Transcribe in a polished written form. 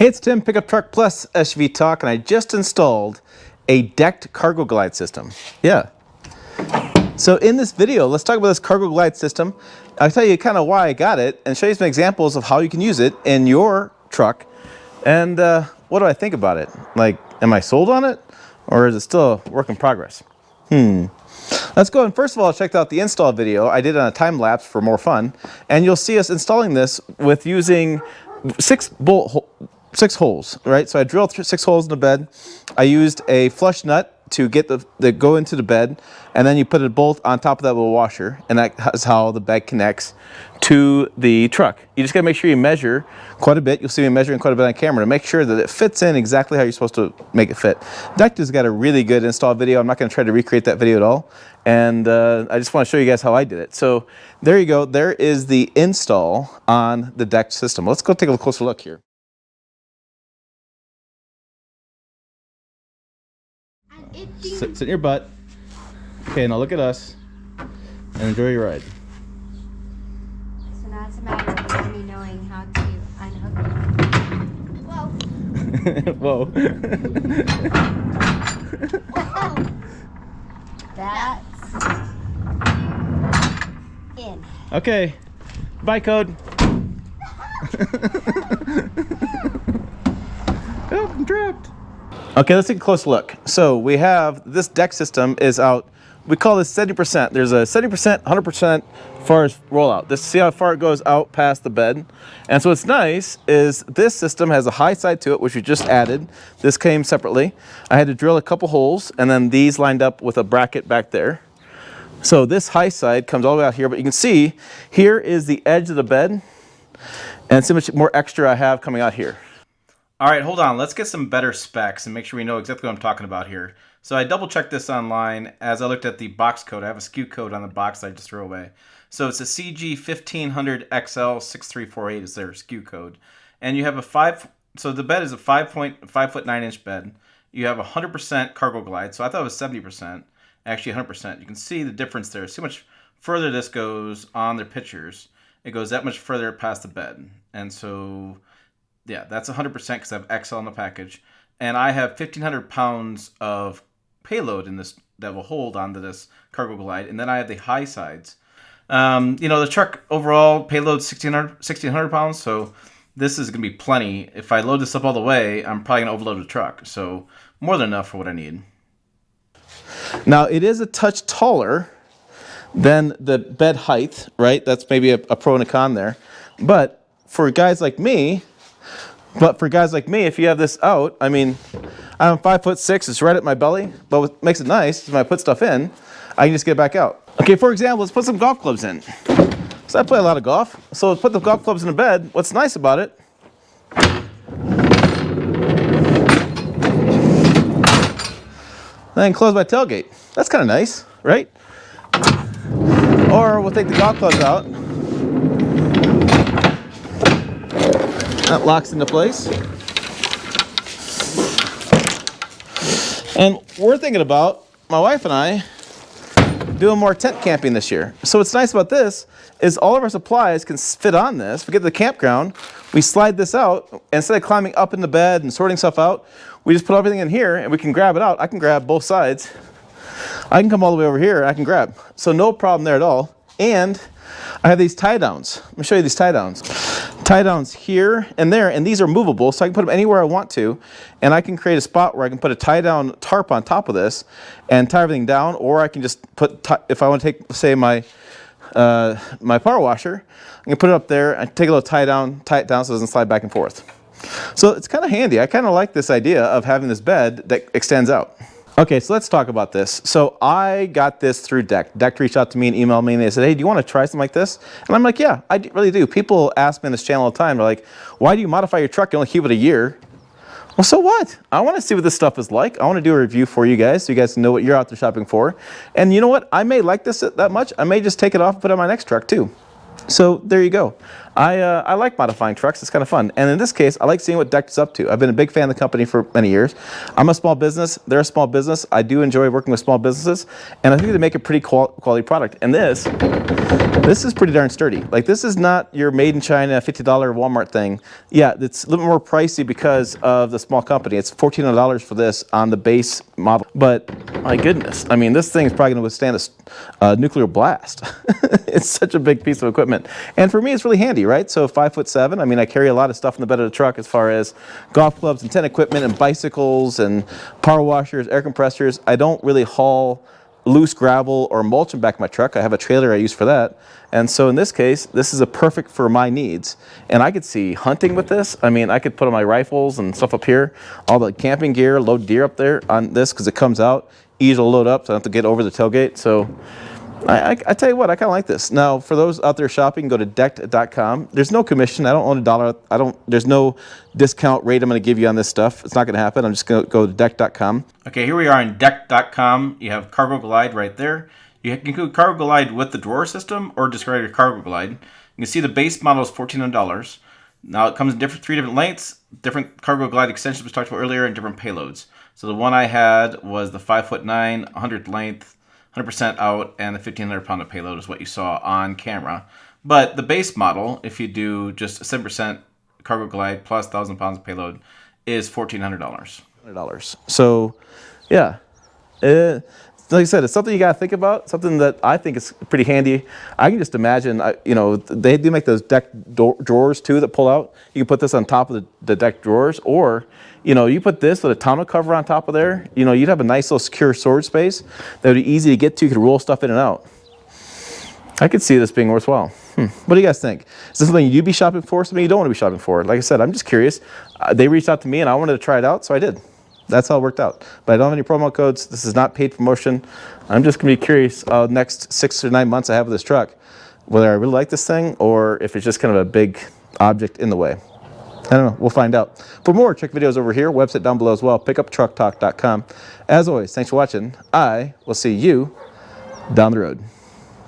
Hey, it's Tim, Pickup Truck Plus SUV Talk, and I just installed a decked cargo glide system. Yeah. So in this video, let's talk about this cargo glide system. I'll tell you kind of why I got it and show you some examples of how you can use it in your truck. And what do I think about it? Like, am I sold on it? Or is it still a work in progress? Let's go and first of all, check out the install video. I did it on a time lapse for more fun. And you'll see us installing this with using six holes, right? So I drilled 6 holes in the bed. I used a flush nut to get the go into the bed, and then you put a bolt on top of that little washer, and that is how the bed connects to the truck. You just gotta make sure you measure quite a bit. You'll see me measuring quite a bit on camera to make sure that it fits in exactly how you're supposed to make it fit. Decked has got a really good install video. I'm not gonna try to recreate that video at all. And I just wanna show you guys how I did it. So there you go. There is the install on the decked system. Let's go take a closer look here. Sit in your butt. Okay, now look at us and enjoy your ride. So now it's a matter of me knowing how to unhook it. Whoa. Whoa. That's in. Okay. Bye, code. Oh, I'm trapped. Okay, let's take a close look. So we have this deck system is out. We call this 70%. There's a 70%, 100% as far as rollout. This, see how far it goes out past the bed. And so what's nice is this system has a high side to it, which we just added. This came separately. I had to drill a couple holes, and then these lined up with a bracket back there. So this high side comes all the way out here, but you can see here is the edge of the bed, and see how much more extra I have coming out here. All right, hold on. Let's get some better specs and make sure we know exactly what I'm talking about here. So I double checked this online as I looked at the box code. I have a SKU code on the box that I just threw away. So it's a CG1500XL6348 is their SKU code. And you have so the bed is a 5'9" bed. You have 100% cargo glide. So I thought it was 70%, actually 100%. You can see the difference there. See how much further this goes on their pictures. It goes that much further past the bed. And so yeah, that's 100% because I have XL in the package. And I have 1,500 pounds of payload in this that will hold onto this cargo glide. And then I have the high sides. You know, the truck overall payload 1,600 pounds. So this is going to be plenty. If I load this up all the way, I'm probably going to overload the truck. So more than enough for what I need. Now, it is a touch taller than the bed height, right? That's maybe a pro and a con there. But for guys like me, if you have this out, I mean, I'm 5'6", it's right at my belly, but what makes it nice is when I put stuff in, I can just get it back out. Okay, for example, let's put some golf clubs in. So I play a lot of golf, so let's put the golf clubs in the bed. What's nice about it, then close my tailgate. That's kind of nice, right? Or we'll take the golf clubs out. That locks into place. And we're thinking about, my wife and I, doing more tent camping this year. So what's nice about this is all of our supplies can fit on this. We get to the campground, we slide this out. Instead of climbing up in the bed and sorting stuff out, we just put everything in here and we can grab it out. I can grab both sides. I can come all the way over here and I can grab. So no problem there at all. And I have these tie downs. Let me show you these tie downs. Tie downs here and there, and these are movable, so I can put them anywhere I want to, and I can create a spot where I can put a tie down tarp on top of this and tie everything down, or I can just put, if I want to take, say, my power washer, I can put it up there and take a little tie it down so it doesn't slide back and forth. So it's kind of handy. I kind of like this idea of having this bed that extends out. Okay, so let's talk about this. So I got this through Decked. Decked reached out to me and emailed me and they said, hey, do you want to try something like this? And I'm like, yeah, I really do. People ask me on this channel all the time, they're like, why do you modify your truck? You only keep it a year. Well, so what? I want to see what this stuff is like. I want to do a review for you guys so you guys know what you're out there shopping for. And you know what? I may like this that much. I may just take it off and put it on my next truck too. So there you go. I like modifying trucks. It's kind of fun. And in this case, I like seeing what Deck is up to. I've been a big fan of the company for many years. I'm a small business. They're a small business. I do enjoy working with small businesses. And I think they make a pretty quality product. And this is pretty darn sturdy. Like, this is not your made in China $50 Walmart thing. Yeah, it's a little more pricey because of the small company. It's $1,400 for this on the base model. But my goodness, I mean, this thing is probably going to withstand a nuclear blast. It's such a big piece of equipment. And for me, it's really handy, right? So 5'7", I mean, I carry a lot of stuff in the bed of the truck as far as golf clubs and tent equipment and bicycles and power washers, air compressors. I don't really haul loose gravel or mulch in back of my truck. I have a trailer I use for that. And so in this case, this is a perfect for my needs. And I could see hunting with this. I mean, I could put on my rifles and stuff up here, all the camping gear, load deer up there on this because it comes out, easy to load up so I don't have to get over the tailgate. So I tell you what, I kind of like this. Now, for those out there shopping, go to decked.com. There's no commission. I don't own $1. There's no discount rate I'm going to give you on this stuff. It's not going to happen. I'm just going to go to decked.com. Okay, here we are on decked.com. You have Cargo Glide right there. You can include Cargo Glide with the drawer system or just regular Cargo Glide. You can see the base model is $1,400. Now, it comes in three different lengths, different Cargo Glide extensions we talked about earlier, and different payloads. So the one I had was the 5'9", 100th length, 100% out, and the 1,500 pound of payload is what you saw on camera. But the base model, if you do just a 7% Cargo Glide plus 1,000 pounds of payload, is $1,400. So, yeah. Like I said, it's something you got to think about, something that I think is pretty handy. I can just imagine, you know, they do make those deck drawers too that pull out. You can put this on top of the deck drawers, or, you know, you put this with a tonneau cover on top of there, you know, you'd have a nice little secure storage space that would be easy to get to. You could roll stuff in and out. I could see this being worthwhile. What do you guys think? Is this something you'd be shopping for, something you don't want to be shopping for? Like I said, I'm just curious. They reached out to me and I wanted to try it out, so I did. That's how it worked out. But I don't have any promo codes. This is not paid promotion. I'm just going to be curious next 6 or 9 months I have with this truck, whether I really like this thing or if it's just kind of a big object in the way. I don't know. We'll find out. For more, check videos over here. Website down below as well. Pickuptrucktalk.com. As always, thanks for watching. I will see you down the road.